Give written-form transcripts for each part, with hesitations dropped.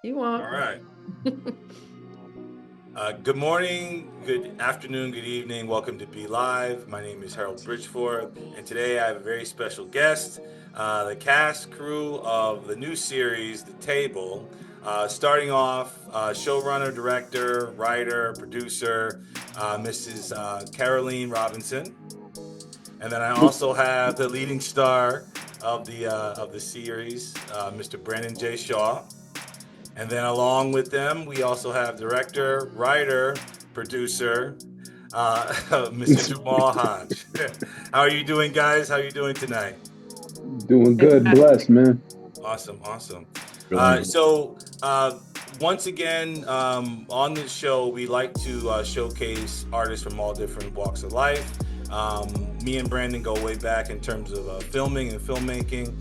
You All won't. right. Good morning, good afternoon, good evening. Welcome to Be Live. My name is Harold Bridgeforth, and today I have a very special guest, the cast crew of the new series, The Table. Starting off, showrunner, director, writer, producer, Mrs. Caralene Robinson, and then I also have the leading star of the series, Mr. Brandon J. Shaw. And then along with them, we also have director, writer, producer, Mr. Jamal Hodge. How are you doing, guys? How are you doing tonight? Doing good, blessed, Fantastic. man. Awesome, awesome. Feeling good. So once again, on this show, we like to showcase artists from all different walks of life. Me and Brandon go way back in terms of filming and filmmaking.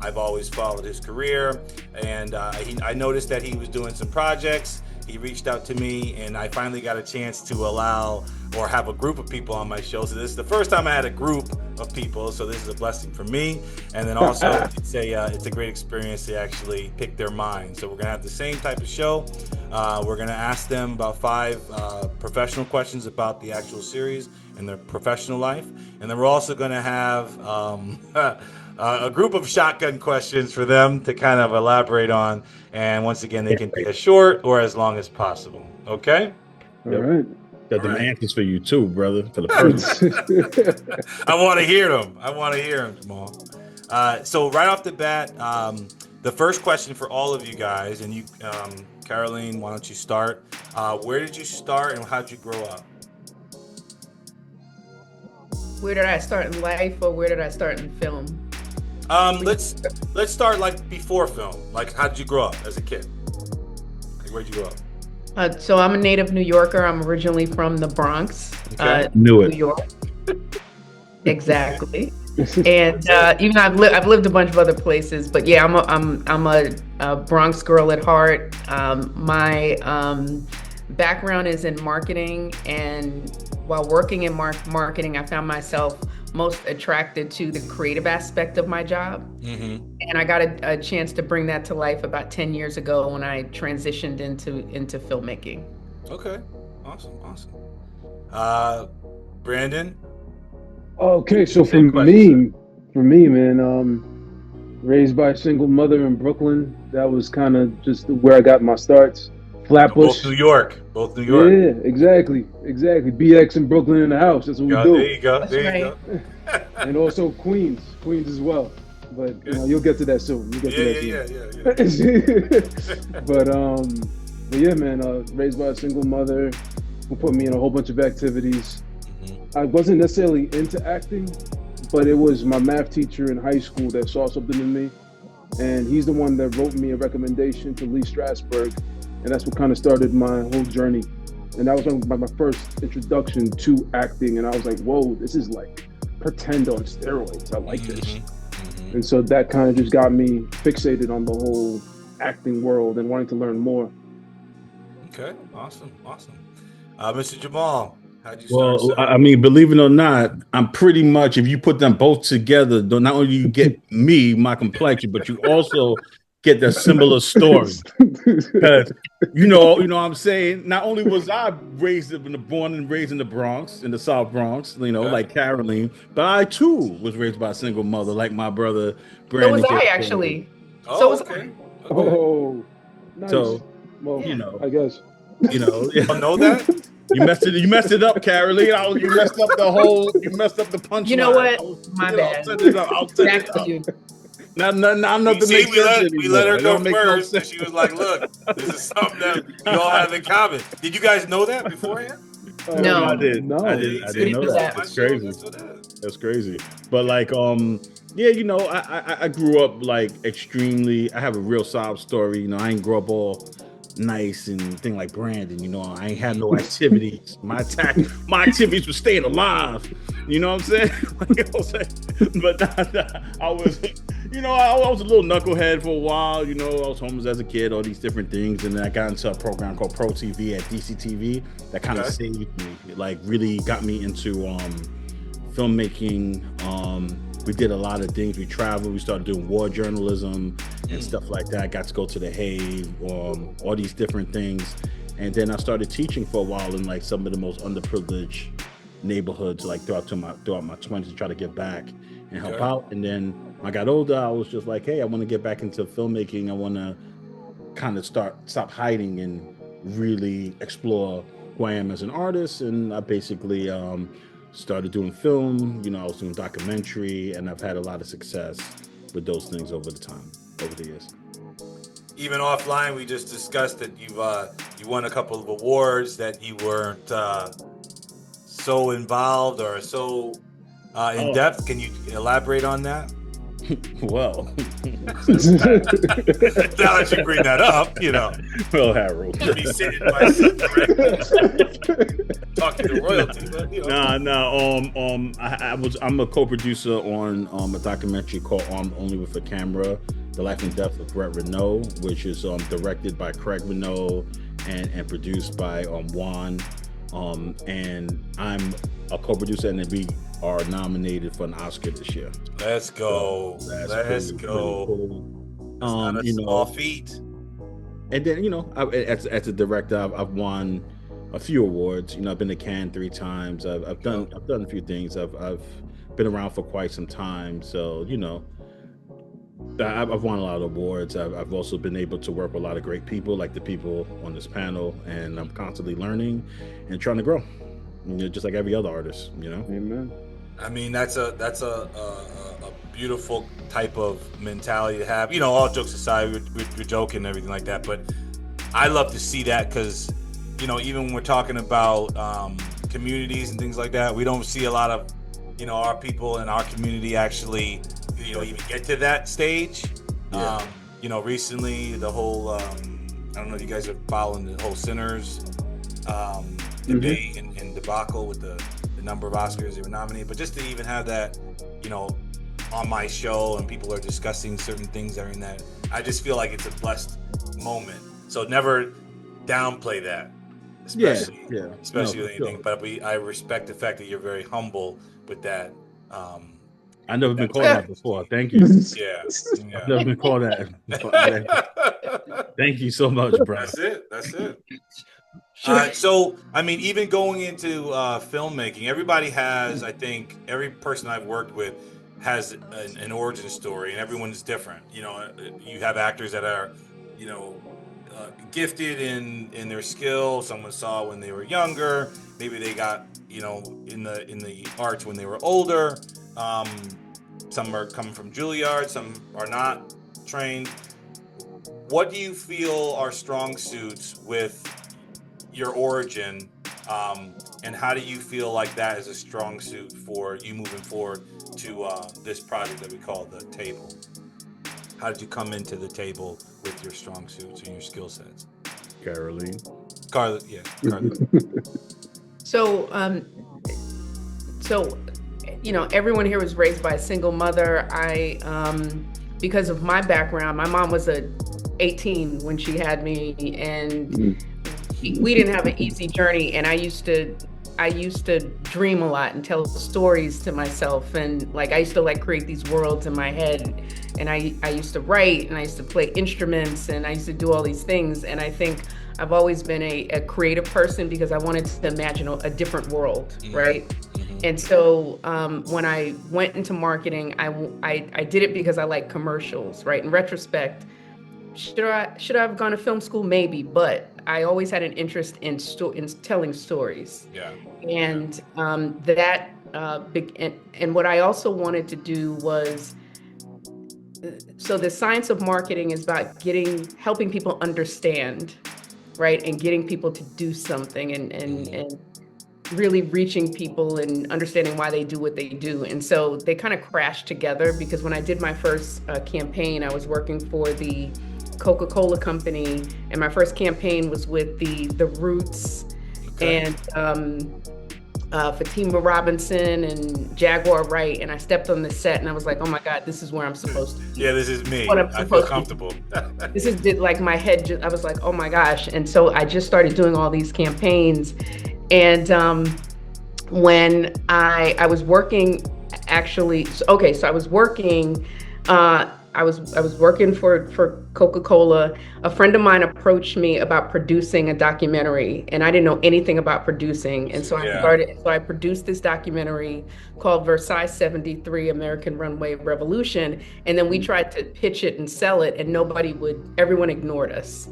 I've always followed his career, and I noticed that he was doing some projects. He reached out to me, and I finally got a chance to allow or have a group of people on my show. So this is the first time I had a group of people, so this is a blessing for me. And then also, it's a great experience to actually pick their mind. So we're gonna have the same type of show. We're gonna ask them about 5 professional questions about the actual series and their professional life, and then we're also gonna have a group of shotgun questions for them to kind of elaborate on. And once again, they can be as short or as long as possible. Okay. All Yep. right. Got them All right. answers for you too, brother. For the first. I want to hear them. I want to hear them, Jamal. So right off the bat, the first question for all of you guys, and you, Caroline, why don't you start? Where did you start, and how did you grow up? Where did I start in life, or where did I start in film? Let's start like before film. Like, how did you grow up as a kid? Like, where'd you grow up? So I'm a native New Yorker. I'm originally from the Bronx, Okay. Knew New it. York. Exactly. And even though I've lived a bunch of other places, but yeah, I'm a Bronx girl at heart. My background is in marketing, and while working in marketing, I found myself most attracted to the creative aspect of my job. Mm-hmm. And I got a chance to bring that to life about 10 years ago when I transitioned into filmmaking. Okay. Awesome. Awesome. Brandon. Okay, so Same question, for me, man, raised by a single mother in Brooklyn. That was kind of just where I got my starts. So both Flatbush. New York. Both New York. Yeah, exactly. BX in Brooklyn in the house. That's what we Yeah, there do. you go. That's There you right. go. And also Queens as well. But you'll get to that soon. You'll get Yeah, to yeah, that yeah, yeah, yeah. soon. But yeah, man, raised by a single mother who put me in a whole bunch of activities. Mhm. I wasn't necessarily into acting, but it was my math teacher in high school that saw something in me. And he's the one that wrote me a recommendation to Lee Strasberg. And that's what kind of started my whole journey. And that was my first introduction to acting. And I was like, whoa, this is like pretend on steroids. I like this. Mhm. Mhm. And so that kind of just got me fixated on the whole acting world and wanting to learn more. Okay, awesome, awesome. Mr. Jamal, how'd you start? Well, I mean, believe it or not, I'm pretty much, if you put them both together, not only you get me, my complexion, but you also get the similar story. Because what I'm saying, not only was I born and raised in the Bronx, in the South Bronx, Okay. like Caroline, but I too was raised by a single mother, like my brother So was Brandon. I actually. So Oh, was okay. I. Okay. Oh, nice. So, Well, Yeah. I guess. You know that? You messed it up, Caroline. You messed up you messed up the punchline. You know what? My I'll bad. set it up. I'll set Back it to up. you. Not You nothing see, makes sense we let anymore. her It go don't make no first, and sense. she was like, "Look, this is something that we all have in common." Did you guys know that beforehand? No, I No. didn't. I No. didn't. I See, didn't know What is that. that? my That's show. crazy. That's what it is. That's crazy. But yeah, I grew up like extremely. I have a real sob story. I ain't grow up all nice and thing like Brandon. I ain't had no activities. My activities were staying alive. You know what I'm saying? But I was, I was a little knucklehead for a while. I was homeless as a kid, all these different things, and then I got into a program called Pro TV at DCTV that kind of saved me. It like really got me into filmmaking, we did a lot of things. We traveled. We started doing war journalism and stuff like that. I got to go to the Hague, all these different things. And then I started teaching for a while in like some of the most underprivileged neighborhoods, like throughout my 20s, to try to get back and help out. And then when I got older, I was just like, hey, I want to get back into filmmaking. I want to kind of stop hiding and really explore who I am as an artist. And I basically started doing film. I was doing documentary, and I've had a lot of success with those things over the years. Even offline, we just discussed that you won a couple of awards, that you weren't so involved or so in depth. Can you elaborate on that? Well, now that you bring that up, well, Harold, be sitting by talking to royalty, but I'm a co-producer on a documentary called Armed Only with a Camera: The Life and Death of Brett Renault, which is directed by Craig Renault and produced by Juan. And I'm a co-producer, and we are nominated for an Oscar this year. Let's go. Let's go. Cool. Not a small feat. And then, as a director, I've won a few awards. I've been to Cannes 3 times. I've done a few things. I've been around for quite some time. So, I've won a lot of awards. I've also been able to work with a lot of great people, like the people on this panel, and I'm constantly learning and trying to grow. Just like every other artist. Amen. I mean, that's a beautiful type of mentality to have. All jokes aside, we're joking and everything like that, but I love to see that because, even when we're talking about communities and things like that, we don't see a lot of, our people in our community actually, even get to that stage. Yeah. Recently the whole, I don't know if you guys are following the whole Sinners debate and debacle with the number of Oscars they were nominated, but just to even have that, on my show and people are discussing certain things during that, I just feel like it's a blessed moment. So never downplay that, especially with anything. Sure. But I respect the fact that you're very humble with that. I've never been called that before. Thank you. Yeah. I've never been called that. Thank you so much, bro. That's it. So, I mean, even going into filmmaking, everybody has, I think, every person I've worked with has an origin story, and everyone's different. You have actors that are, gifted in their skill. Someone saw when they were younger. Maybe they got, in the arts when they were older. Some are coming from Juilliard, some are not trained. What do you feel are strong suits with your origin, and how do you feel like that is a strong suit for you moving forward to this project that we call The Table? How did you come into The Table with your strong suits and your skill sets? Caralene. So, everyone here was raised by a single mother. Because of my background, my mom was 18 when she had me, and we didn't have an easy journey. And I used to dream a lot and tell stories to myself, and I used to create these worlds in my head. And I used to write, and I used to play instruments, and I used to do all these things. And I think I've always been a creative person because I wanted to imagine a different world, right? And so when I went into marketing, I did it because I like commercials, right? In retrospect, should I have gone to film school? Maybe, but I always had an interest in telling stories. Yeah. And and what I also wanted to do was, so the science of marketing is about helping people understand, right? And getting people to do something and really reaching people and understanding why they do what they do. And so they kind of crashed together, because when I did my first campaign, I was working for the Coca-Cola company, and my first campaign was with the Roots and Fatima Robinson and Jaguar Wright, and I stepped on the set and I was like, oh my God, this is where I'm supposed to be. Yeah, this is me. I feel comfortable. This is my head, I was like, oh my gosh. And so I just started doing all these campaigns. And when I was working actually, okay, so I was working, I was working for Coca-Cola. A friend of mine approached me about producing a documentary, and I didn't know anything about producing. And so Yeah. I produced this documentary called Versailles 73 American Runway Revolution. And then we tried to pitch it and sell it, and everyone ignored us.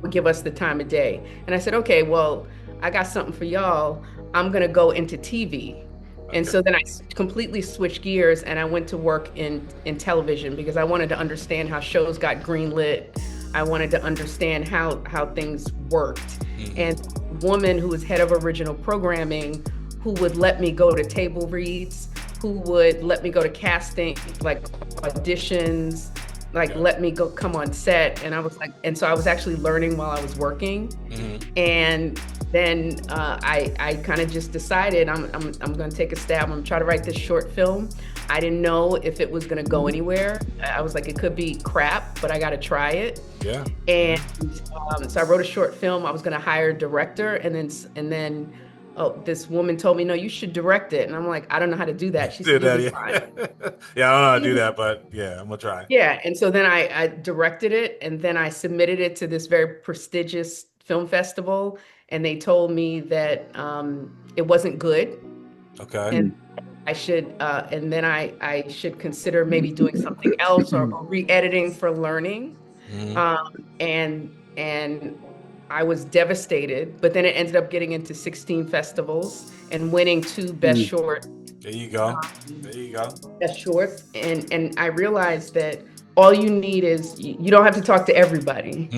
Would give us the time of day. And I said, okay, well, I got something for y'all. I'm gonna go into TV. And so then I completely switched gears and I went to work in television because I wanted to understand how shows got greenlit. I wanted to understand how things worked. And a woman who was head of original programming, who would let me go to table reads, who would let me go to casting, like auditions, like let me go come on set. And I was like, and so I was actually learning while I was working. And then I kind of just decided I'm going to take a stab. I'm going to try to write this short film. I didn't know if it was going to go anywhere. I was like, it could be crap, but I got to try it. Yeah. And so I wrote a short film. I was going to hire a director, and then this woman told me, no, you should direct it. And I'm like, I don't know how to do that. She said, Yeah, I don't know how to do that, but yeah, I'm gonna try. Yeah, and so then I directed it, and then I submitted it to this very prestigious film festival, and they told me that it wasn't good. Okay. And I should, and then I should consider maybe doing something else or re-editing for learning. And I was devastated, but then it ended up getting into 16 festivals and winning 2 Best Short. There you go. There you go. Best Shorts, and I realized that all you need is you don't have to talk to everybody.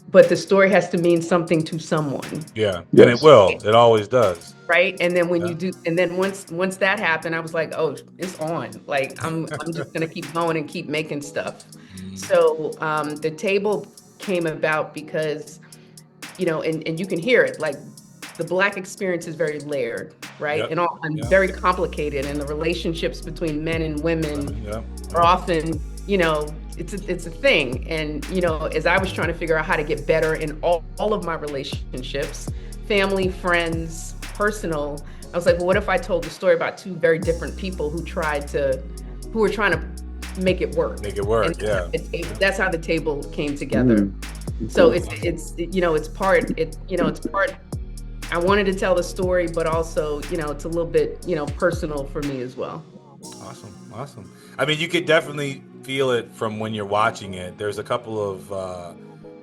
But the story has to mean something to someone. Yeah, and it will. It always does. Right, and then when you do, and then once that happened, I was like, oh, it's on. Like I'm just gonna keep going and keep making stuff. So the table came about because, you know, and you can hear it. Like the Black experience is very layered, right, and very complicated, and the relationships between men and women are often, you know, it's a thing. And, you know, as I was trying to figure out how to get better in all of my relationships, family, friends, personal, I was like, well, what if I told the story about 2 very different people who were trying to make it work. And that's how the table came together. So it's you know, it's part, I wanted to tell the story, but also, you know, it's a little bit, you know, personal for me as well. Awesome. I mean, you could definitely feel it from when you're watching it. There's a couple of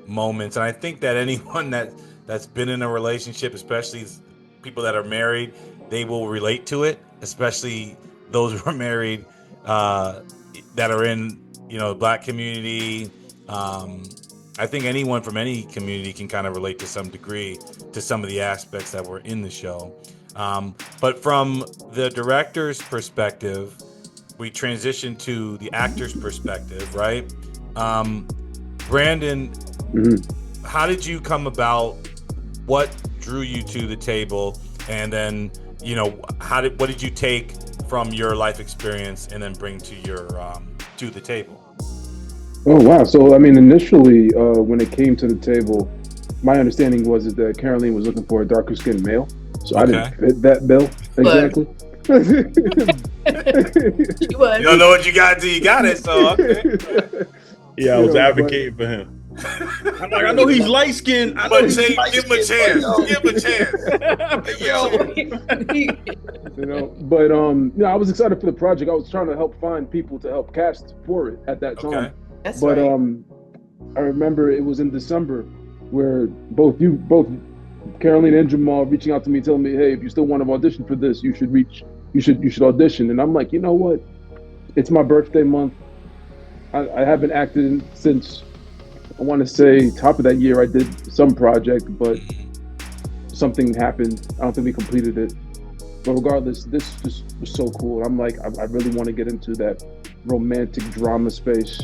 moments, and I think that anyone that's been in a relationship, especially people that are married, they will relate to it, especially those who are married that are in, you know, the Black community. I think anyone from any community can kind of relate to some degree to some of the aspects that were in the show. But from the director's perspective, we transition to the actor's perspective, right? Brandon, how did you come about? What drew you to the table? And then, you know, what did you take from your life experience and then bring to your to the table? Oh, wow. So, I mean, initially, when it came to the table, my understanding was that Caralene was looking for a darker skinned male. So I didn't fit that bill exactly. You don't know what you got until you got it. So, okay. Yeah, I was advocating for him. I'm like, I know he's light skinned. Give him a chance. Give him a chance. You know, but you know, I was excited for the project. I was trying to help find people to help cast for it at that time. That's but right. I remember it was in December where both Caralene and Jamal reaching out to me, telling me, "Hey, if you still want to audition for this, you should audition." And I'm like, you know what? It's my birthday month. I haven't acted since, I want to say, top of that year. I did some project, but something happened. I don't think we completed it. But regardless, this just was so cool. I'm like, I really want to get into that romantic drama space,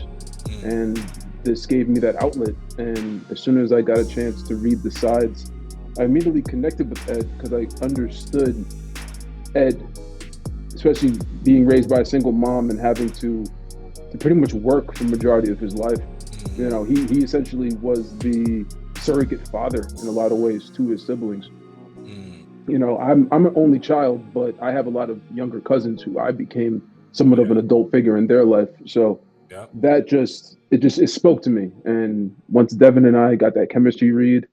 and this gave me that outlet. And as soon as I got a chance to read the sides, I immediately connected with Ed because I understood Ed, especially being raised by a single mom and having to pretty much work for the majority of his life. You know, he essentially was the surrogate father in a lot of ways to his siblings. You know, I'm an only child, but I have a lot of younger cousins who I became somewhat of an adult figure in their life. So Yeah. that it spoke to me. And once Devin and I got that chemistry read,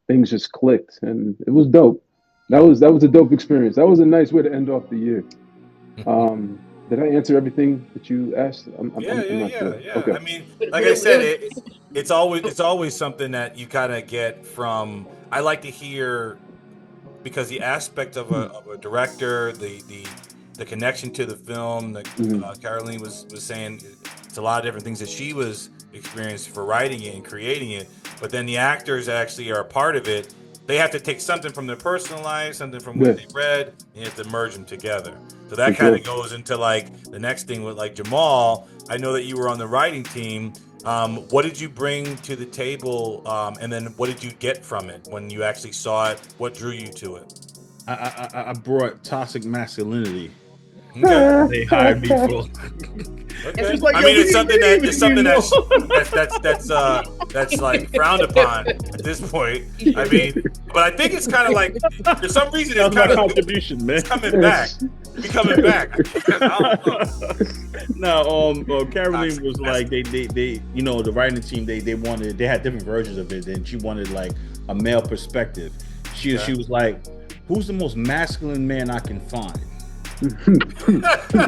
things just clicked, and it was dope. That was a dope experience. That was a nice way to end off the year. Did I answer everything that you asked? Yeah, I'm yeah, not yeah, sure. yeah. Okay. I mean, But like I said, it it's always something that you kind of get from. I like to hear because the aspect of a director, the connection to the film that Mhm. Caroline was saying, it's a lot of different things that she was experienced for writing it and creating it. But then the actors that actually are a part of it, they have to take something from their personal life, something from what Yeah, they read, and you have to merge them together. So that for kind sure. of goes into like the next thing with like Jamal. I know that you were on the writing team. What did you bring to the table, and then what did you get from it when you actually saw it? What drew you to it? I brought toxic masculinity. Okay, They hired me for. okay. It's like, I yo, mean, what do you mean? it's You something know? that's like frowned upon at this point. I mean, but I think it's kind of like for some reason That's it's my kind of contribution, man. it's coming back. It's coming back. I don't know. No, Caroline Toxic was like they you know, the writing team they had different versions of it, and she wanted like a male perspective. She Okay. was like, who's the most masculine man I can find?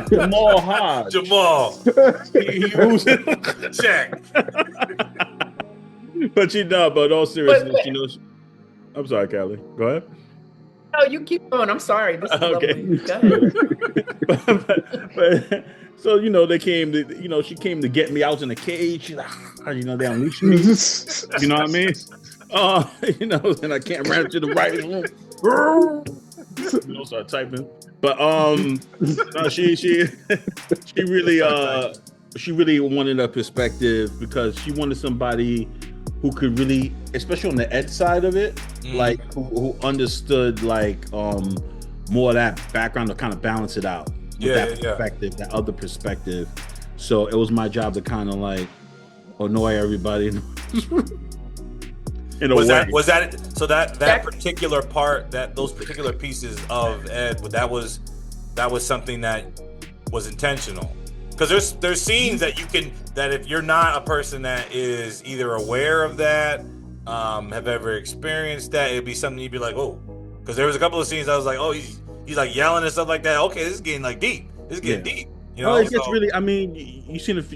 Jamal Hodge. Jamal, He was, check. but but all seriousness, but you know. I'm sorry, Callie. Go ahead. no, you keep going. I'm sorry. This is Okay. lovely. Go ahead. but so you know, she came to get me out in the cage. She's like, you know, they unleashed me. You know what I mean? You know, and I can't run to the right. You know, start typing. But no, she really wanted a perspective because she wanted somebody who could really, especially on the ed side of it, like who understood like more of that background to kind of balance it out with that perspective, that other perspective. So it was my job to kind of like annoy everybody. In a Was way. that so that particular part, that those particular pieces of Ed, that was something that was intentional? Because there's scenes that if you're not a person that is either aware of that, have ever experienced that, it'd be something you'd be like, oh, because there was a couple of scenes I was like, oh, he's like yelling and stuff like that. Okay, this is getting like deep. This is getting deep. You know, it gets really. I mean, you see as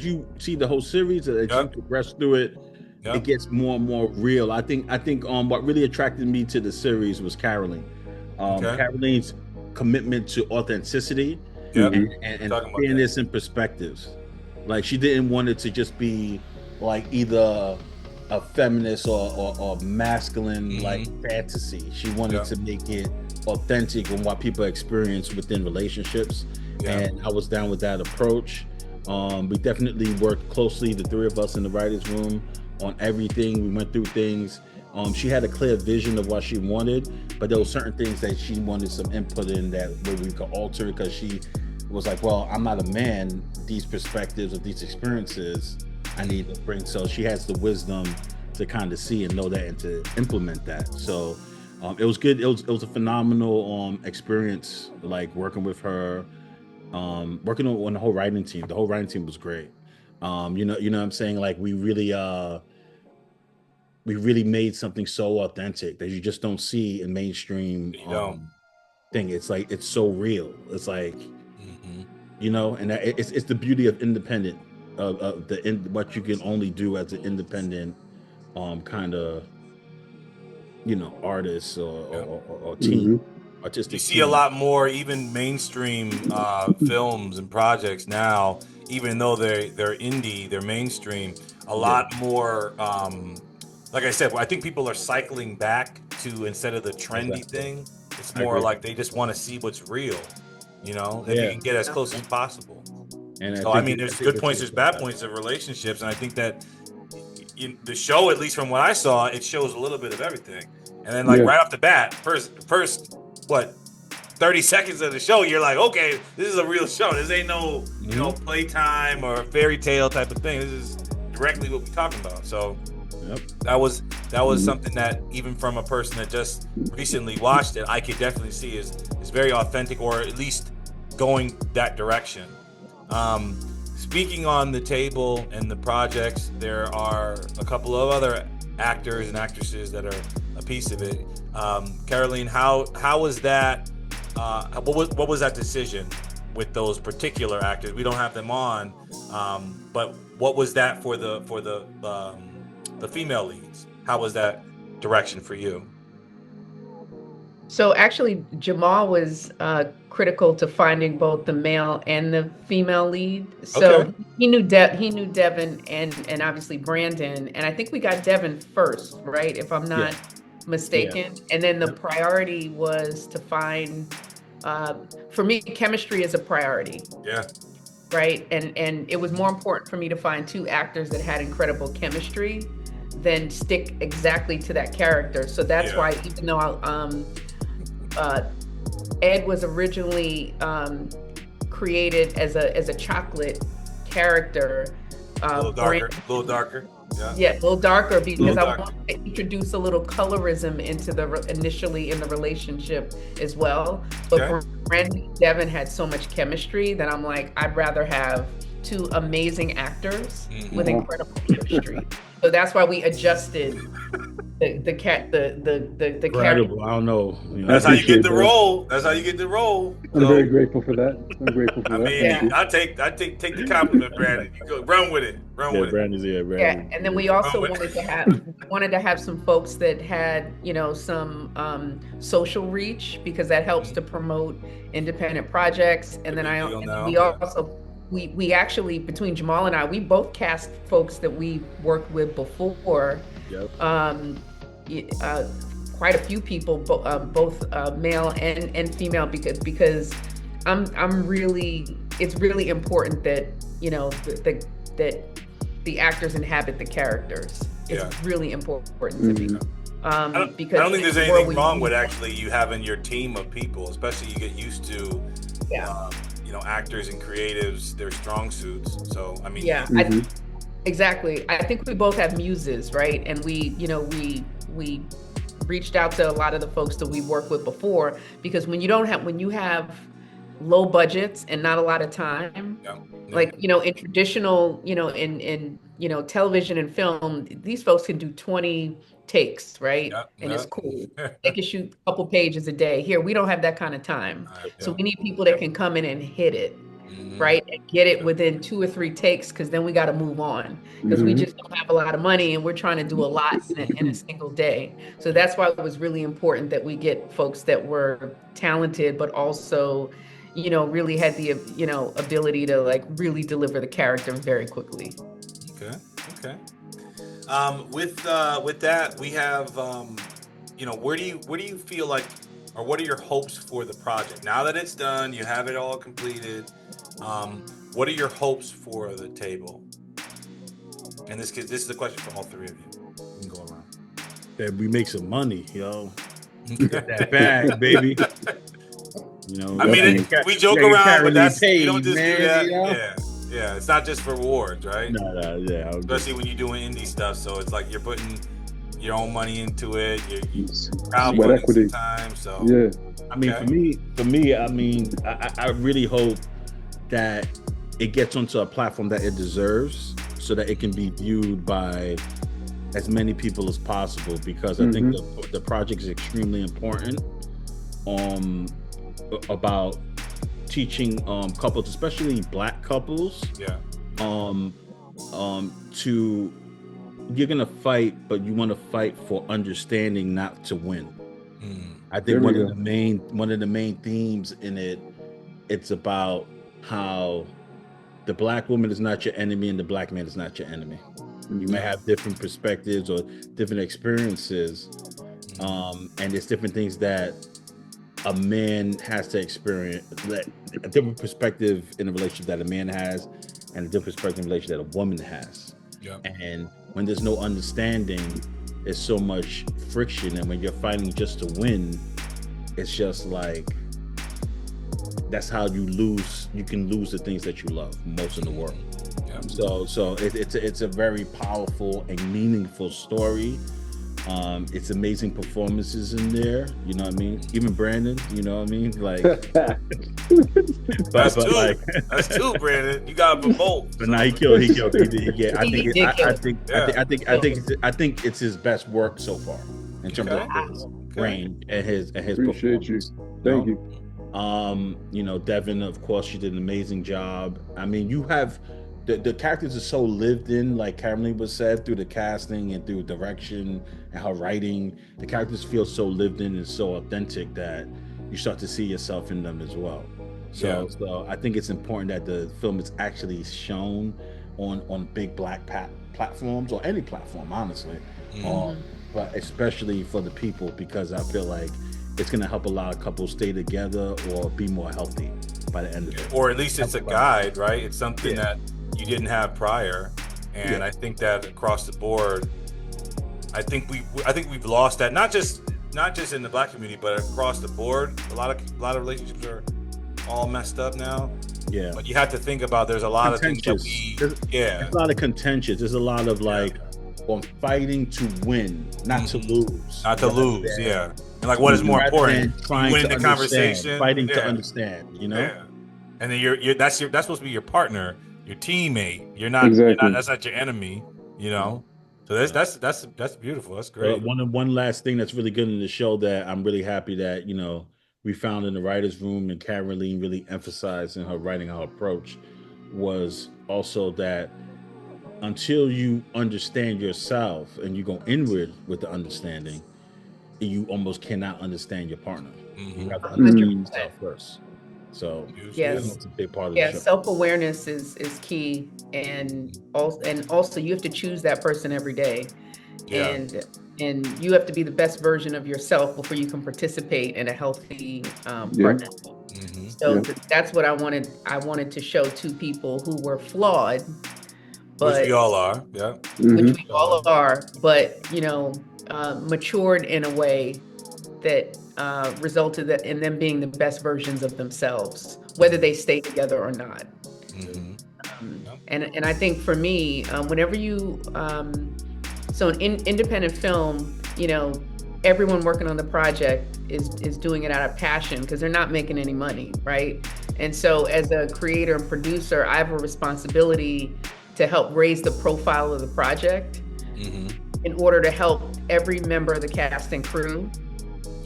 you see the whole series, as you progress through it, it gets more and more real. I think what really attracted me to the series was Caralene. Caralene's commitment to authenticity and fairness and perspectives. Like she didn't want it to just be like either a feminist or masculine like fantasy. She wanted to make it authentic and what people experience within relationships. And I was down with that approach. We definitely worked closely, the three of us in the writers' room, on everything. We went through things. She had a clear vision of what she wanted, but there were certain things that she wanted some input in that where we could alter, because she was like, well, I'm not a man. These perspectives or these experiences I need to bring. So she has the wisdom to kind of see and know that and to implement that. So it was good. It was a phenomenal experience, like working with her, working on the whole writing team. The whole writing team was great. You know what I'm saying? Like we really made something so authentic that you just don't see in mainstream thing. It's like it's so real. It's like you know, and it's the beauty of independent of what you can only do as an independent kind of, you know, artist or team, artistic. You see a lot more even mainstream films and projects now, even though they're indie, they're mainstream. A lot more. Like I said, I think people are cycling back to, instead of the trendy thing, it's more like they just want to see what's real, you know, if you can get as close as possible. And so, I mean, there's good points, there's bad points of relationships, and I think that the show, at least from what I saw, it shows a little bit of everything. And then, like right off the bat, first what 30 seconds of the show, you're like, okay, this is a real show. This ain't no playtime or fairy tale type of thing. This is directly what we're talking about. So. Yep. That was something that even from a person that just recently watched it, I could definitely see is very authentic, or at least going that direction. Speaking on the table and the projects, there are a couple of other actors and actresses that are a piece of it. Caralene, how was that? What was that decision with those particular actors? We don't have them on, but what was that for the female leads? How was that direction for you? So actually, Jamal was critical to finding both the male and the female lead. So Okay. he knew Devin and obviously Brandon, and I think we got Devin first, right? If I'm not mistaken. And then the priority was to find, for me, chemistry is a priority. Yeah. Right, and it was more important for me to find two actors that had incredible chemistry than stick exactly to that character. So that's why, even though Ed was originally created as a chocolate character, a little darker. Yeah, a little darker, because I want to introduce a little colorism into initially in the relationship as well. But for Brandon, Devin had so much chemistry that I'm like, I'd rather have two amazing actors with incredible chemistry. So that's why we adjusted the character. I don't know. That's how you get the role. That's how you get the role. I'm very grateful for that. I'm grateful for that. I mean, I take the compliment, Brandon. You go, run with it. Run with Brandon's, it. Brandon. And then we also wanted to have some folks that had, some social reach, because that helps to promote independent projects. And then we actually, between Jamal and I, we both cast folks that we worked with before. Quite a few people, both male and female, because it's really important that that the actors inhabit the characters. It's really important to me. Because I don't think there's anything wrong with actually you having your team of people, especially you get used to actors and creatives, their strong suits. So I mean, exactly. I think we both have muses, right? And we reached out to a lot of the folks that we worked with before, because when you have low budgets and not a lot of time, like in traditional, in television and film, these folks can do 20 takes, right? And it's cool. They can shoot a couple pages a day. Here, we don't have that kind of time. So we need people that can come in and hit it, right? And get it within 2 or 3 takes, because then we got to move on, because we just don't have a lot of money and we're trying to do a lot in a single day. So that's why it was really important that we get folks that were talented, but also, really had the, ability to like really deliver the character very quickly. Okay. With that, we have, where do you feel like, or what are your hopes for the project now that it's done? You have it all completed. What are your hopes for the table? And this is a question for all three of you. We can go around. That we make some money, yo. Get that bag, baby. I mean, we joke around, but we don't just do that. Yeah, it's not just for awards, right? No, especially when you're doing indie stuff. So it's like you're putting your own money into it. You're crowdfunding time. So I mean, for me, I mean, I really hope that it gets onto a platform that it deserves, so that it can be viewed by as many people as possible. Because I think the project is extremely important. About teaching couples, especially Black couples, to you're gonna fight, but you want to fight for understanding, not to win. I think one of the main themes in it's about how the Black woman is not your enemy and the Black man is not your enemy. You may have different perspectives or different experiences, and there's different things that a man has to experience, a different perspective in a relationship that a man has, and a different perspective in a relationship that a woman has. And when there's no understanding, there's so much friction, and when you're fighting just to win, it's just like, that's how you lose. You can lose the things that you love most in the world. Yeah. So it's a very powerful and meaningful story. It's amazing performances in there. You know what I mean? Even Brandon. You know what I mean? Like, That's but two. like, That's two, Brandon. You got them both. but now he killed. He killed. He did. Yeah, I think. He did kill. I think it's his best work so far in terms Okay. of his range and his Appreciate you. performance. Thank you. You know, Devin, of course, she did an amazing job. I mean, you have the characters are so lived in, like Caralene was said, through the casting and through direction and her writing. The characters feel so lived in and so authentic that you start to see yourself in them as well. So I think it's important that the film is actually shown on big black platforms or any platform, honestly. But especially for the people, because I feel like it's going to help a lot of couples stay together or be more healthy by the end of it. Or at least it's a guide, right? It's something that you didn't have prior, and I think that across the board, I think we've lost that. Not just in the Black community, but across the board. A lot of relationships are all messed up now. Yeah. But you have to think about there's a lot of things that there's a lot of contentious. There's a lot of like on fighting to win, not to lose. Not to lose, yeah. And like, what is more important? Trying winning to the conversation, fighting to understand, you know? Yeah. And then that's supposed to be your partner, your teammate. You're not that's not your enemy, you know? So that's beautiful. That's great. One last thing that's really good in the show that I'm really happy that, you know, we found in the writer's room and Caralene really emphasized in her writing, her approach was also that until you understand yourself and you go inward with the understanding, you almost cannot understand your partner. You have to understand yourself first. So that's a big part of the show. Self-awareness is key, and also you have to choose that person every day. And you have to be the best version of yourself before you can participate in a healthy partnership. So that's what I wanted to show to people who were flawed, but which we all are, which we all are, but you know, matured in a way that resulted in them being the best versions of themselves, whether they stay together or not. And I think for me, whenever you so an independent film, you know, everyone working on the project is doing it out of passion because they're not making any money, right? And so as a creator and producer, I have a responsibility to help raise the profile of the project in order to help every member of the cast and crew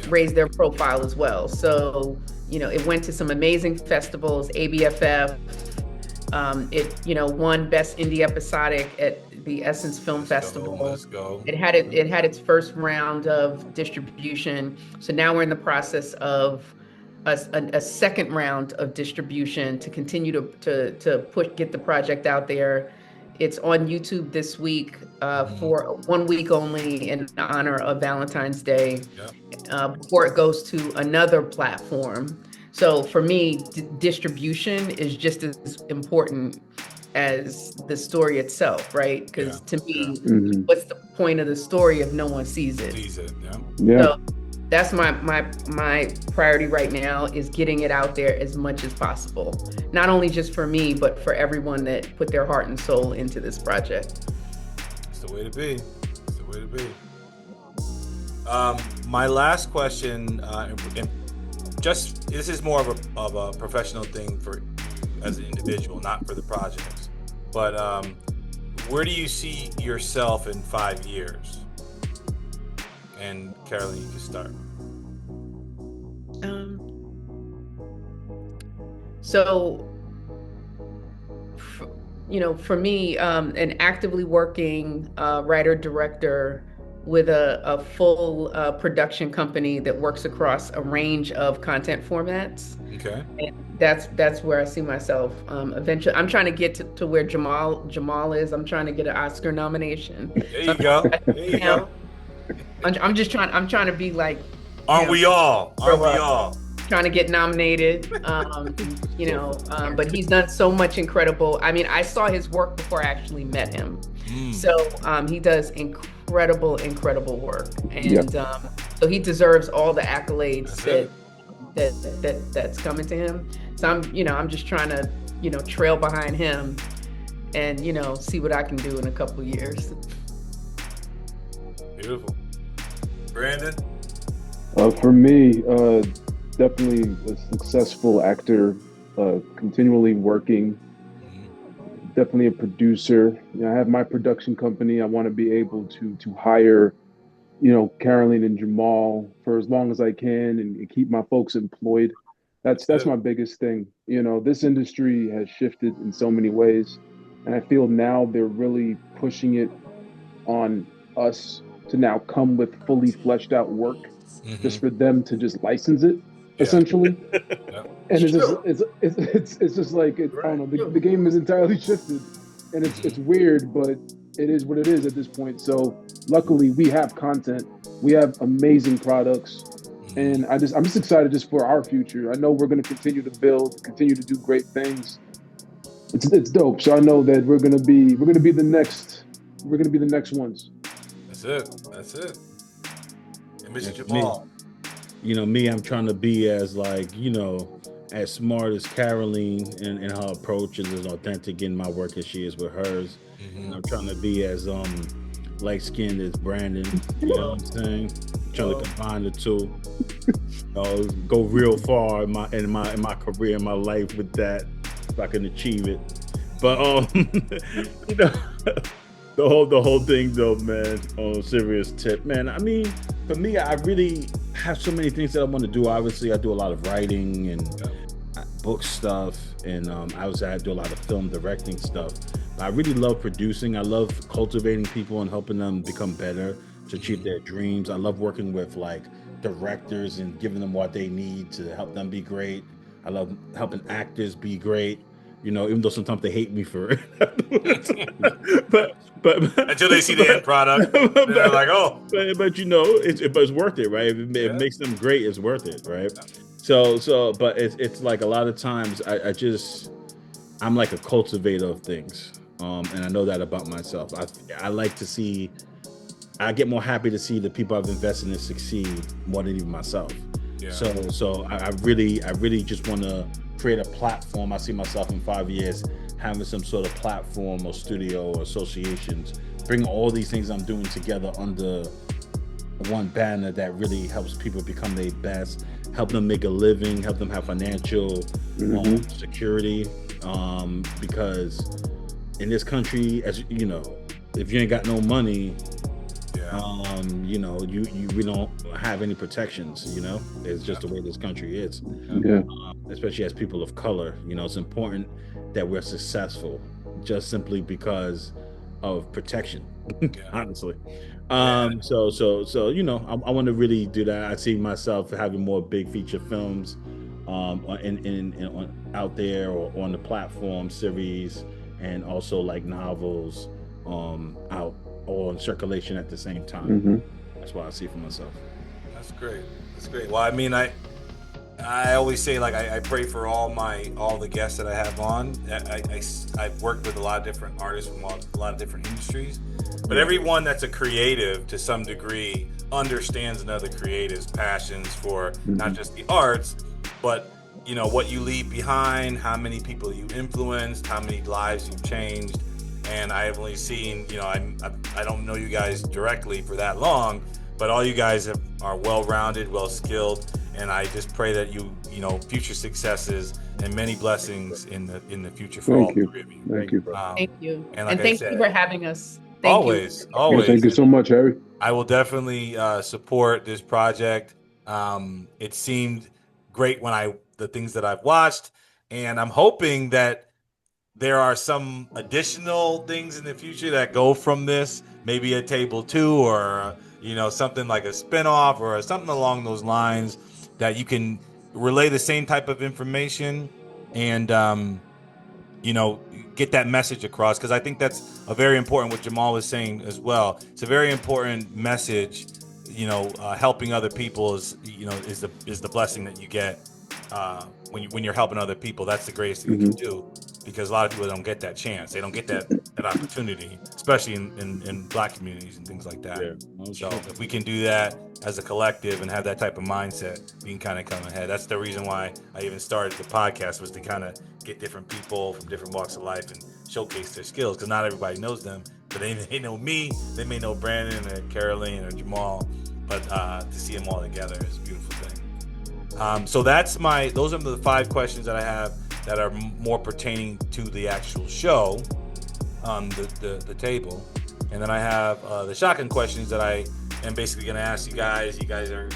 raise their profile as well. So, you know, it went to some amazing festivals, ABFF. It, you know, won Best Indie Episodic at the Essence Film Festival. Let's go. It had its first round of distribution. So now we're in the process of a second round of distribution to continue to get the project out there. It's on YouTube this week for 1 week only in honor of Valentine's Day before it goes to another platform. So for me, distribution is just as important as the story itself, right? Because to me, what's the point of the story if no one sees it? So that's my priority right now, is getting it out there as much as possible. Not only just for me, but for everyone that put their heart and soul into this project. It's the way to be. It's the way to be. My last question, just this is more of a professional thing for you as an individual, not for the projects. But where do you see yourself in 5 years? And Caralene, you can start. So, you know, for me, an actively working writer-director with a full production company that works across a range of content formats. Okay. And that's where I see myself eventually. I'm trying to get to where Jamal is. I'm trying to get an Oscar nomination. There you go. There you go. I'm trying to be like. Aren't we all? Aren't we all? Trying to get nominated, you know, but he's done so much incredible. I mean, I saw his work before I actually met him. So he does incredible work, and so he deserves all the accolades that's coming to him. So I'm just trying to, you know, trail behind him and see what I can do in a couple of years. Beautiful. Brandon? For me, definitely a successful actor, continually working, definitely a producer. I have my production company. I want to be able to hire, Caralene and Jamal for as long as I can and keep my folks employed. That's my biggest thing. This industry has shifted in so many ways, and I feel now they're really pushing it on us to now come with fully fleshed out work just for them to just license it, Yeah. essentially. Yeah. And it's just True. it's just like I don't know, the game is entirely shifted, and it's weird, but it is what it is at this point. So luckily we have content, we have amazing products, and I'm just excited just for our future. I know we're going to continue to build, continue to do great things. It's dope. So I know that we're gonna be the next ones. That's it. And Mr. And for Jamal. me, I'm trying to be as like, as smart as Caralene in her approach is as authentic in my work as she is with hers. And I'm trying to be as light skinned as Brandon. You know what I'm saying? Trying to combine the two. Go real far in my career, in my life with that, if I can achieve it. But the whole thing though, man, on a serious tip, man. I mean, for me, I really have so many things that I want to do. Obviously, I do a lot of writing and book stuff, and obviously I do a lot of film directing stuff. But I really love producing. I love cultivating people and helping them become better to achieve their dreams. I love working with like directors and giving them what they need to help them be great. I love helping actors be great. Even though sometimes they hate me for it. but Until they see the end product, they're like, oh. But it's worth it, right? If it makes them great, it's worth it, right? So, but it's like a lot of times I'm like a cultivator of things, and I know that about myself. I like to see. I get more happy to see the people I've invested in succeed more than even myself. Yeah. So I really just want to create a platform. I see myself in 5 years having some sort of platform or studio or associations, bring all these things I'm doing together under one banner that really helps people become their best, help them make a living, help them have financial security. Because in this country, as you know, if you ain't got no money, we don't have any protections. It's just the way this country is. Especially as people of color, it's important that we're successful just simply because of protection. Honestly. So I want to really do that. I see myself having more big feature films out there or on the platform series, and also like novels out or in circulation at the same time. That's what I see for myself. That's great. Well, I mean, I always say, like, I pray for all the guests that I have on. I've worked with a lot of different artists from a lot of different industries, but everyone that's a creative to some degree understands another creative's passions for not just the arts, but what you leave behind, how many people you influenced, how many lives you've changed. And I have only seen, I don't know you guys directly for that long, but all you guys are well-rounded, well-skilled, and I just pray that you future successes and many blessings in the future for all three of you. Thank you. Thank you. And like thank you for having us. Always. Thank you so much, Harry. I will definitely support this project. It seemed great when the things that I've watched, and I'm hoping that there are some additional things in the future that go from this, maybe a table 2 or something like a spinoff or something along those lines, that you can relay the same type of information and get that message across, because I think that's a very important, what Jamal was saying as well. It's a very important message. Helping other people is the blessing that you get when you're helping other people. That's the greatest thing you can do, because a lot of people don't get that chance. They don't get that opportunity, especially in Black communities and things like that. So if we can do that as a collective and have that type of mindset, we can kind of come ahead. That's the reason why I even started the podcast, was to kind of get different people from different walks of life and showcase their skills, because not everybody knows them. But they know me, they may know Brandon or Caralene or Jamal, but to see them all together is a beautiful thing. So those are the 5 questions that I have that are more pertaining to the actual show on the table. And then I have the shotgun questions that I am basically going to ask you guys. You guys are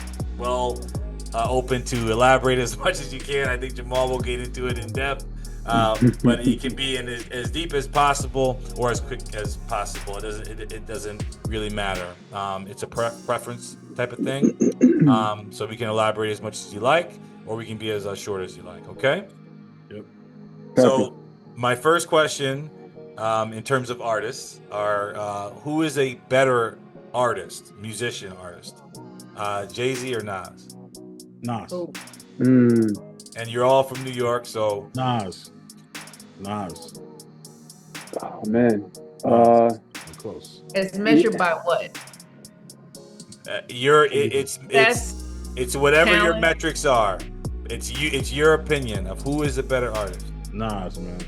open to elaborate as much as you can. I think Jamal will get into it in depth, but it can be in as deep as possible or as quick as possible. It doesn't really matter. It's a preference type of thing. So we can elaborate as much as you like, or we can be as short as you like. Okay. Yep. So my first question, in terms of artists, are who is a better artist, musician artist, Jay-Z or Nas? Nas. Oh, And you're all from New York, so Nas. Oh man. Close. as measured by what? it's whatever your Talent? metrics are. It's your opinion of who is a better artist. Nas, man.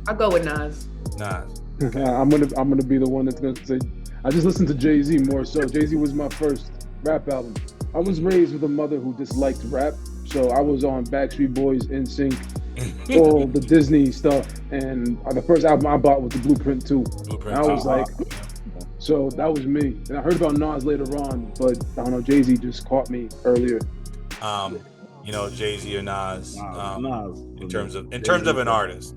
I'll go with Nas. Nas. I'm gonna be the one that's gonna say I just listened to Jay-Z more so. Jay-Z was my first rap album. I was raised with a mother who disliked rap, so I was on Backstreet Boys, NSYNC, all the Disney stuff, and the first album I bought was the Blueprint 2. Blueprint. And I was like, so that was me. And I heard about Nas later on, but I don't know, Jay-Z just caught me earlier. Jay-Z or Nas. Nas. In terms of an artist,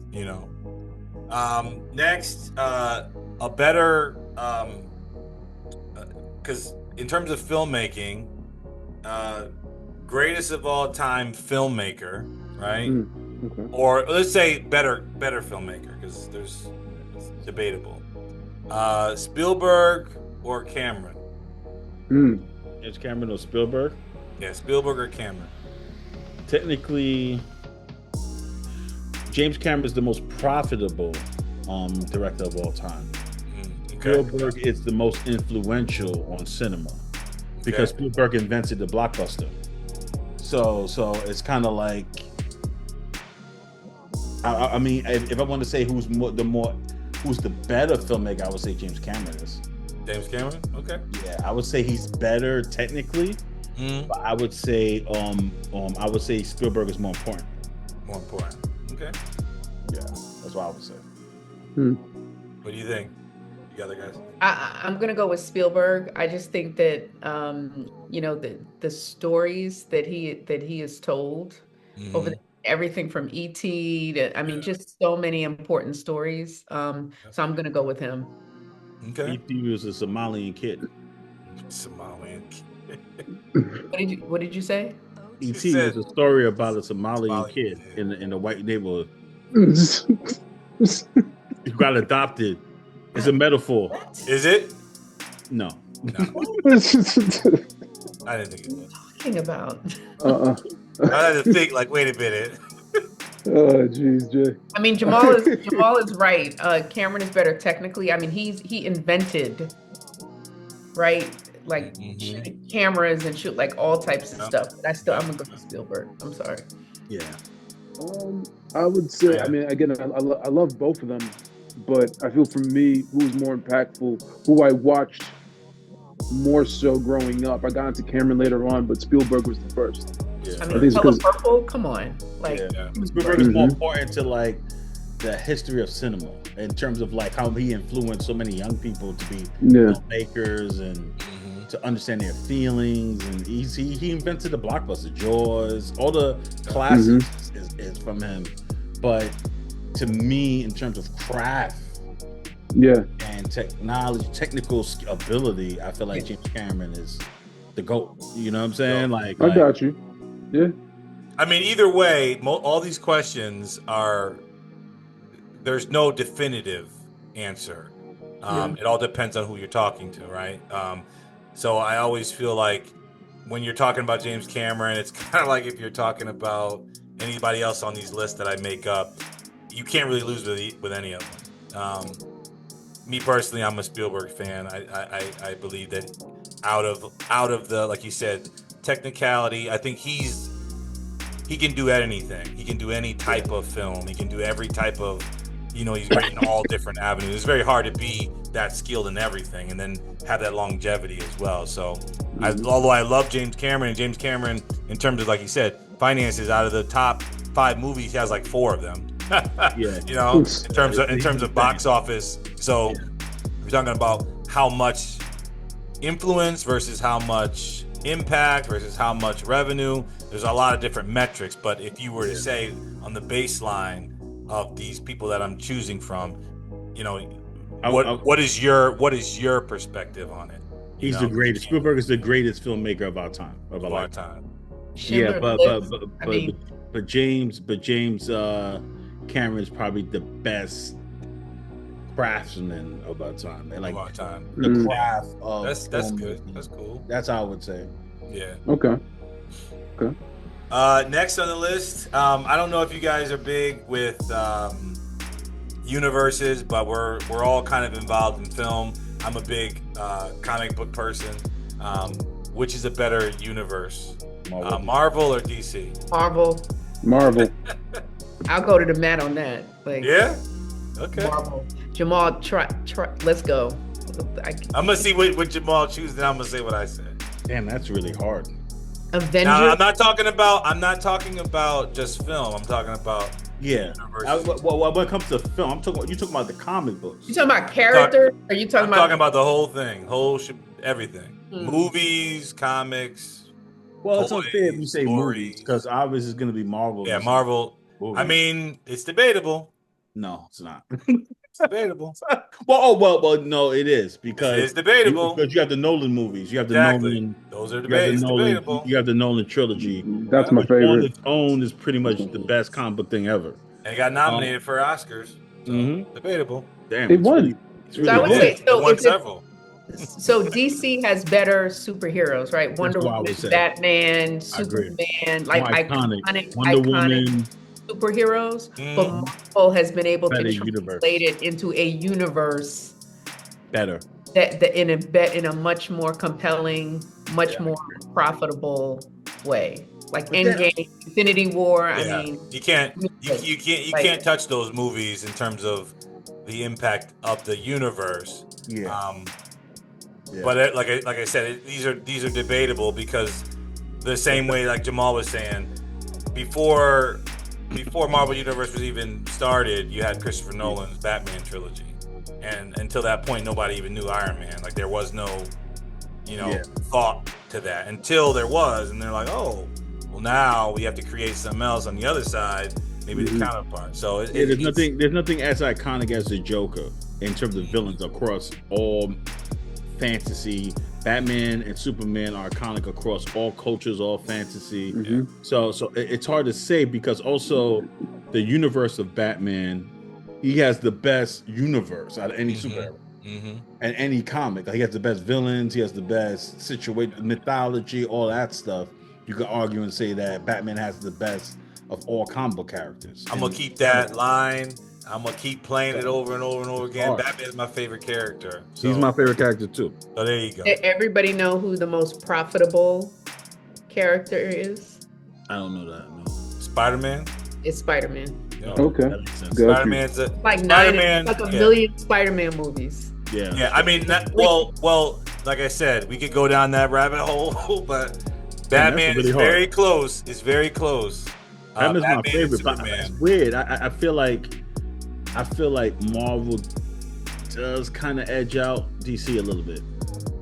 Next, a better, because in terms of filmmaking, greatest of all time filmmaker, right? Okay. Or let's say better filmmaker, because it's debatable. Spielberg or Cameron? It's Cameron or Spielberg? Yeah, Spielberg or Cameron. Technically, James Cameron is the most profitable director of all time. Okay. Spielberg is the most influential on cinema because Spielberg invented the blockbuster. So it's kind of like, I mean, if I want to say who's the better filmmaker, I would say James Cameron is. James Cameron? Okay. Yeah, I would say he's better technically, but I would say Spielberg is more important. More important. Okay. Yeah, that's what I would say. What do you think? You got it, guys? I'm gonna go with Spielberg. I just think that the stories that he has told over everything from E.T. to just so many important stories. So I'm gonna go with him. Okay. E.T. was a Somalian kid. Somalian kid. What did you say? E.T. is a story about a Somalian kid in a white neighborhood. He got adopted. It's a metaphor. Is it? No. I didn't think it was. Talking about. I had to think. Like, wait a minute. Oh, jeez, Jay. I mean, Jamal is right. Cameron is better technically. I mean, he invented, right? Like shooting cameras and shoot like all types of stuff. But I'm gonna go with Spielberg. I'm sorry. Yeah. I would say, I mean, again, I love both of them, but I feel for me, who was more impactful, who I watched more so growing up. I got into Cameron later on, but Spielberg was the first. Yeah. I mean, Color Purple, come on. Like, Spielberg is more important to like the history of cinema in terms of like how he influenced so many young people to be filmmakers and to understand their feelings. And he invented the blockbuster, Jaws, all the classics is from him. But to me, in terms of craft, and technology, technical ability, I feel like James Cameron is the GOAT. You know what I'm saying? Like, I got you. Yeah. I mean, either way, all these questions there's no definitive answer. It all depends on who you're talking to, right? So I always feel like when you're talking about James Cameron, it's kind of like if you're talking about anybody else on these lists that I make up, you can't really lose with any of them. Me personally, I'm a Spielberg fan. I believe that out of the, like you said, technicality, I think he's he can do anything. He can do any type of film. He can do every type of, he's great in all different avenues. It's very hard to be that skilled in everything and then have that longevity as well. So, although I love James Cameron, and James Cameron, in terms of, like you said, finances, out of the top 5 movies, he has like 4 of them. In terms of box office. So, we're talking about how much influence versus how much impact versus how much revenue. There's a lot of different metrics, but if you were to say on the baseline of these people that I'm choosing from, what is your perspective on it? He's the greatest. Spielberg is the greatest filmmaker of our time. Of our time. Schindler's But James Cameron is probably the best craftsman of our time. And like of our time. The craft of that's good. That's cool. That's how I would say. Yeah. Okay. Next on the list, I don't know if you guys are big with universes, but we're all kind of involved in film. I'm a big comic book person. Which is a better universe, Marvel or DC? Marvel. I'll go to the mat on that. Yeah. Okay. Marvel. Jamal, try. Let's go. I'm gonna see what Jamal chooses, and I'm gonna say what I said. Damn, that's really hard. Avengers. Now, I'm not talking about just film. I'm talking about when it comes to film, you talking about the comic books. You talking about character? Or you talking about? I'm talking about the whole thing, everything. Movies, comics. Well, it's unfair if you say movies because obviously it's going to be Marvel. Yeah, Marvel. Movies. I mean, it's debatable. No, it's not. It's debatable. Well, no, it is because it's debatable. Because you have the Nolan movies, you have the Nolan. Those are debatable. You have the Nolan trilogy. That's my favorite. On its own is pretty much the best comic book thing ever. And it got nominated for Oscars. So Debatable. Damn, it won. So I would say several. So DC has better superheroes, right? Wonder Woman, Batman, Superman, like iconic Woman. Superheroes. But Marvel has been able to translate it into a universe better that in a much more compelling, much more profitable way. Like Endgame, Infinity War. I mean, you can't touch those movies in terms of the impact of the universe. But like I said, these are debatable because the same way, like Jamal was saying, before Marvel Universe was even started, you had Christopher Nolan's Batman trilogy, and until that point, nobody even knew Iron Man. Like there was no, thought to that until there was, and they're like, oh, well now we have to create something else on the other side, maybe the counterpart. So there's nothing as iconic as the Joker in terms of villains across all fantasy. Batman and Superman are iconic across all cultures, all fantasy. So it's hard to say because also the universe of Batman, he has the best universe out of any superhero and any comic. Like, he has the best villains, he has the best situation, mythology, all that stuff. You could argue and say that Batman has the best of all comic book characters. I'm gonna keep that line. I'm gonna keep playing it over and over and over again. Batman is my favorite character. So. He's my favorite character too. So there you go. Everybody know who the most profitable character is? I don't know that. No. Spider-Man. It's Spider-Man. Okay. That makes sense. Spider-Man's like a million Spider-Man movies. Yeah. I mean, well, like I said, we could go down that rabbit hole, but Batman is very close. It's very close. Batman's my favorite. But it's weird. I feel like Marvel does kind of edge out DC a little bit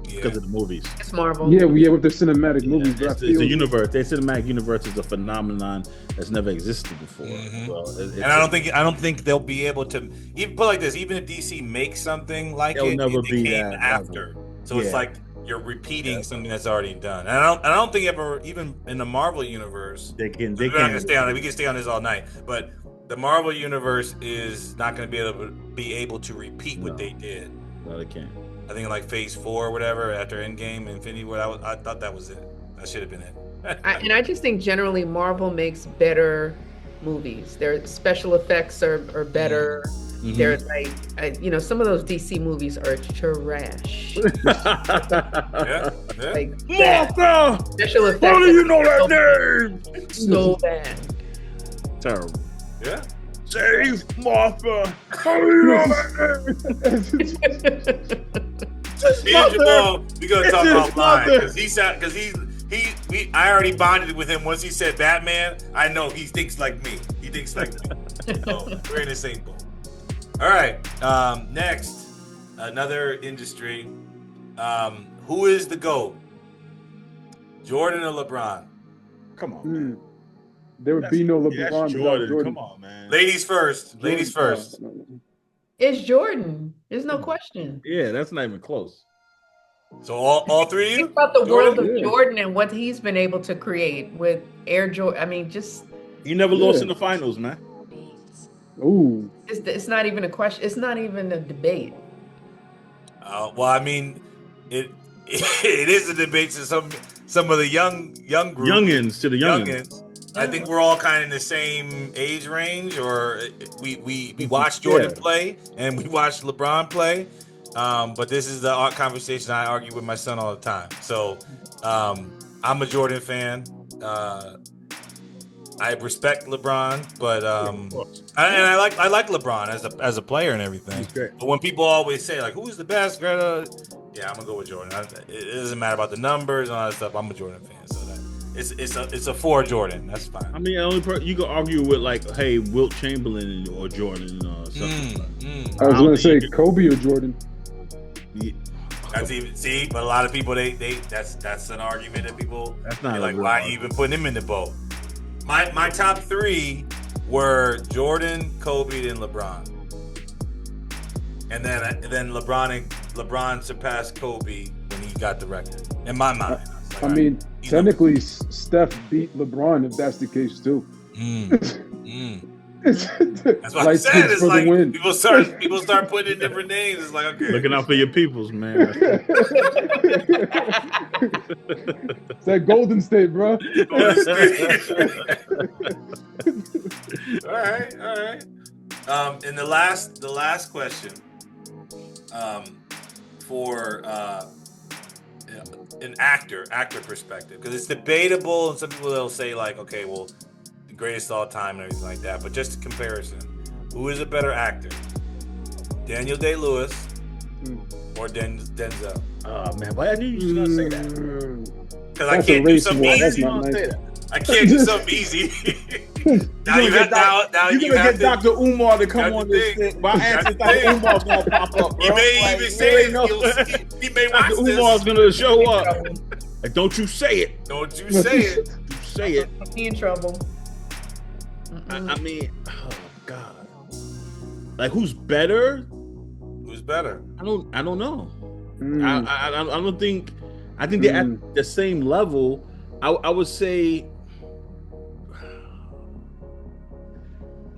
because of the movies. It's Marvel. Yeah, with the cinematic movies. It's a universe. The cinematic universe is a phenomenon that's never existed before. And I don't think they'll be able to even put it like this. Even if DC makes something like it came after. So it's like you're repeating something that's already done. And I don't think ever, even in the Marvel universe, we can stay on this all night, but the Marvel universe is not going to be able to repeat what they did. No, they can't. I think like Phase 4 or whatever after Endgame, Infinity War. I thought that was it. That should have been it. I just think generally Marvel makes better movies. Their special effects are better. They're like, some of those DC movies are trash. Yeah. Like bad. Martha! Special effects. How do you know that name? So bad. Terrible. Yeah. Save Martha! How do you know that name? Me and Jamal, we gonna talk It's his offline mother. because I already bonded with him once he said Batman. I know he thinks like me. He thinks like me. So we're in the same boat. All right. Next, another industry. Who is the GOAT? Jordan or LeBron? Come on, man. There would be no LeBron That's without Jordan. Jordan. Come on, man. Ladies first. Ladies first. It's Jordan. There's no question. Yeah, that's not even close. So all three of you? Think about the world of Yeah. Jordan and what he's been able to create with Air Jordan. I mean, just You never lost in the finals, man. Ooh. it's not even a question. It's not even a debate. Well, I mean, it is a debate to some of the young group. Youngins to the youngins. I think we're all kind of in the same age range, or we watch Jordan play and we watch LeBron play. But this is the conversation I argue with my son all the time. So I'm a Jordan fan. I respect LeBron, but I like LeBron as a player and everything. But when people always say like, "Who's the best?" I'm gonna go with Jordan. It doesn't matter about the numbers and all that stuff. I'm a Jordan fan, so that it's a for Jordan. That's fine. I mean, you can argue with like, hey, Wilt Chamberlain or Jordan or something. I was gonna say Kobe or Jordan. Yeah. That's even but a lot of people that's an argument that people That's not like. a Why are you even putting him in the boat? My top three were Jordan, Kobe, and LeBron, and then LeBron surpassed Kobe when he got the record. In my mind, I mean, technically, Steph beat LeBron if that's the case too. That's what I said. It's like people start putting in different names. It's like, okay, Looking out for your peoples, man. It's that Golden State, bro. All right. And the last question, for an actor perspective, because it's debatable, and some people they'll say like, okay, well, the greatest of all time and everything like that. But just a comparison, who is a better actor, Daniel Day-Lewis or Denzel? Oh man, why I knew you was gonna say that. Because I can't do something easy. I can't do something easy. Now you have get Dr. Umar to come on this thing. My answer, Dr. Umar's gonna pop up. He may even say it. He may watch Dr. this. Umar's gonna show up. Like, don't you say it. Don't you say it. You say it. He in trouble. I mean, oh God. Like, who's better? Who's better? I don't know. I don't think. I think they're at the same level. I would say.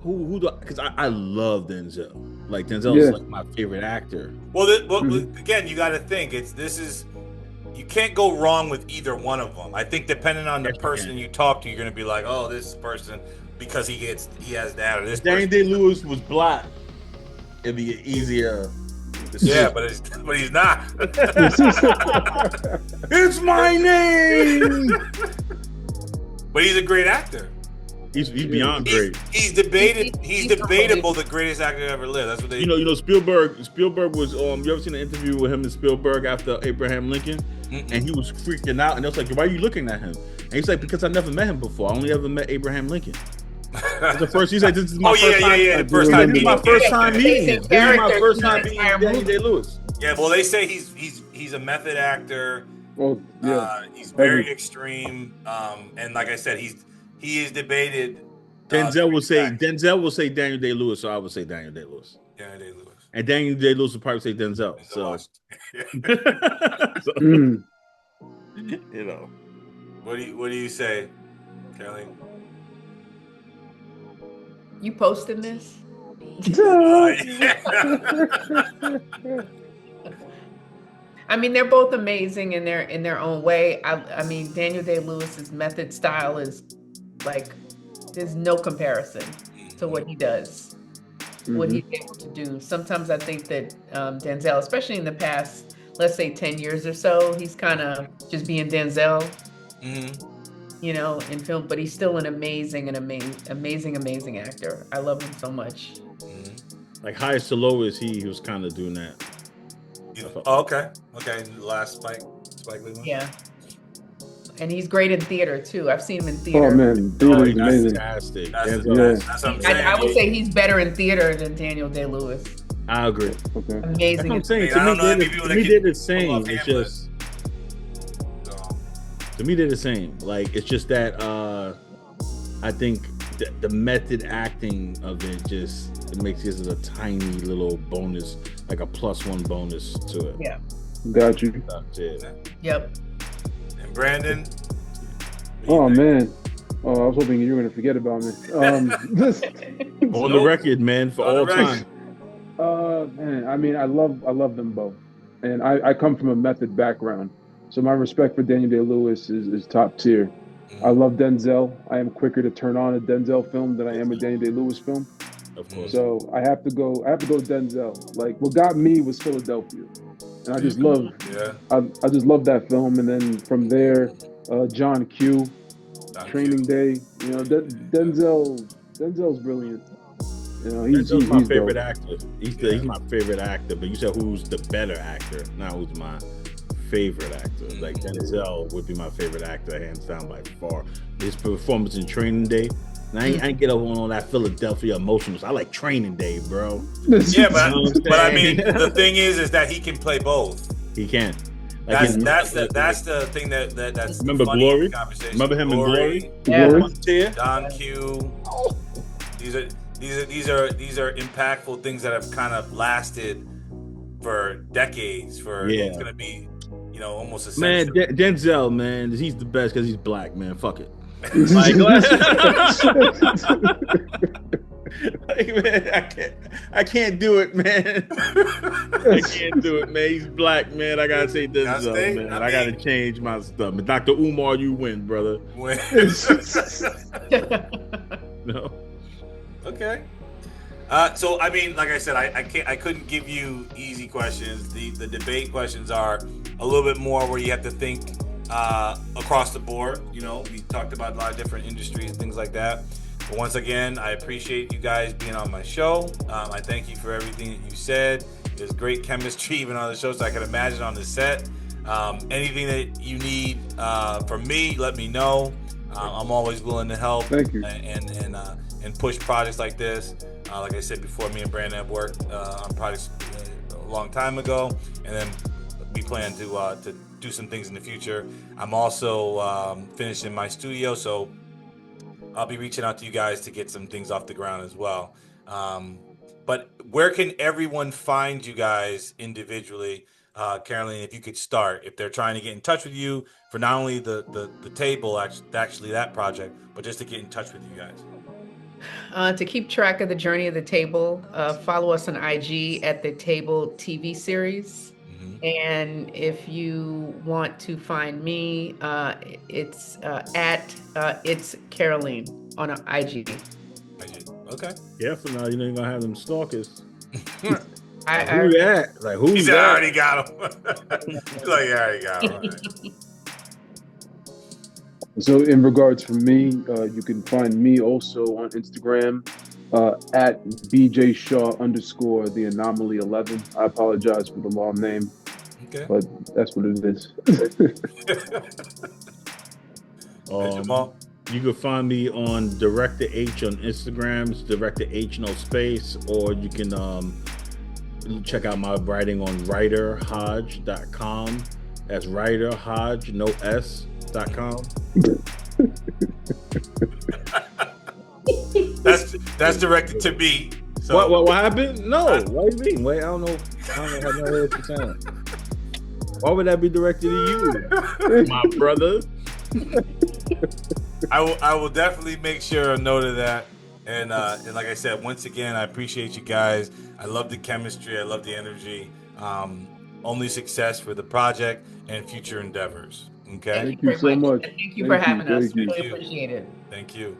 Who? Because I love Denzel. Like, Denzel is like my favorite actor. Well, again, you got to think you can't go wrong with either one of them. I think depending on the person you talk to, you're gonna be like, oh, this person because he has that or this. Daniel Day-Lewis was black. It'd be easier. Yeah, but he's not. It's my name. But he's a great actor. He's beyond great. He's debatable the greatest actor to ever live. That's what they. You know, Spielberg was. You ever seen an interview with him and Spielberg after Abraham Lincoln? And he was freaking out, and they was like, "Why are you looking at him?" And he's like, "Because I never met him before. I only ever met Abraham Lincoln." It's the first. He's like, "This is my first time." Yeah. First time. This is my first time meeting him. This is my first time meeting Daniel Day-Lewis. Yeah, well, they say he's a method actor. Well, yeah. He's very extreme. And like I said, he is debated. Denzel will say Daniel Day-Lewis, so I would say Daniel Day-Lewis. Daniel Day-Lewis. And Daniel Day-Lewis would probably say Denzel. So, you know. What do you say, Caralene? You posting this? I mean, they're both amazing in their own way. I mean, Daniel Day-Lewis's method style is like, there's no comparison to what he does. what he's Mhm. able to do. Sometimes I think that Denzel, especially in the past, let's say 10 years or so, he's kind of just being Denzel, Mm-hmm. in film, but he's still an amazing actor. I love him so much. Mm-hmm. Like highest to lowest, he was kind of doing that. Oh, okay. Okay. Last Spike Lee one. Yeah. And he's great in theater too. I've seen him in Oh theater. man, Oh, theater is he's amazing. fantastic. That's Yeah. what I'm I saying. would say he's better in theater than Daniel Day-Lewis. I agree. Okay. That's Amazing. what I'm saying. I To me, don't know any they're, people to that me, can they're the pull same. off It's Hamlet. just So, to me they're the same. Like it's just that I think the method acting of it makes this a tiny little bonus, like a +1 bonus to it. Yeah. Got you. That's it. Yep. and Brandon. Oh man. Oh, I was hoping you were gonna forget about me. On the record, man, for On the all record. time. Man, I mean, I love them both, and I come from a method background, so my respect for Daniel Day-Lewis is top tier. I love Denzel. I am quicker to turn on a Denzel film than I am a Daniel Day-Lewis film. Of course. So I have to go Denzel. Like what got me was Philadelphia, and I just love Yeah. I just love that film. And then from there, John Q, Training Day. You know, Denzel's brilliant. You know, he's my he's favorite dope. actor. He's my favorite actor. But you said who's the better actor? Not who's my favorite actor. Like Denzel would be my favorite actor, hands down by far. His performance in Training Day. And I ain't get up on all that Philadelphia emotions. I like Training Day, bro. Yeah, but, You know what I'm but I mean, saying? the thing is that he can play both. He can. Like That's the thing that's Remember funny in Glory? the conversation. Remember him in Glory? Yeah. Glory? Don Q. These are impactful things that have kind of lasted for decades. It's gonna be, almost a Man, century. Denzel, man, he's the best because he's black, man. Fuck it. Like, Like, man, I can't do it, man. I can't do it, man. He's black, man. I gotta say Denzel, man. I gotta change my stuff. But Dr. Umar, you win, brother. No. Okay. So I mean, like I said, I couldn't give you easy questions. The debate questions are a little bit more where you have to think across the board. We talked about a lot of different industries and things like that. But once again, I appreciate you guys being on my show. I thank you for everything that you said. There's great chemistry even on the show, so I can imagine on the set. Anything that you need from me, let me know. I'm always willing to help. Thank you. And push projects like this. Like I said before, me and Brandon have worked on projects a long time ago, and then we plan to do some things in the future. I'm also finishing my studio, so I'll be reaching out to you guys to get some things off the ground as well. But where can everyone find you guys individually? Caralene, if you could start, if they're trying to get in touch with you for not only the table, actually that project, but just to get in touch with you guys. To keep track of the journey of the table, follow us on IG at the Table TV series. And if you want to find me, it's at it's Caralene on IG. Okay. Yeah, for now, you're gonna have them stalkers. I, Who that? Like who's He said, that? I already got him. He's like, I already got him. All right. So in regards for me, you can find me also on Instagram at BJ Shaw _ the anomaly 11. I apologize for the long name, but that's what it is. You can find me on Director H on Instagram. It's Director H no space, or you can check out my writing on writerhodge.com. That's writerhodge no s.com. That's directed to me. So. What happened? No. What do you mean? Wait, I don't know how what you're saying. Why would that be directed to you, my brother? I will definitely make sure a note of that. And like I said, once again, I appreciate you guys. I love the chemistry. I love the energy. Only success for the project and future endeavors. Okay. Thank you so much. Thank you for having us. Thank you. Really appreciate it. Thank you.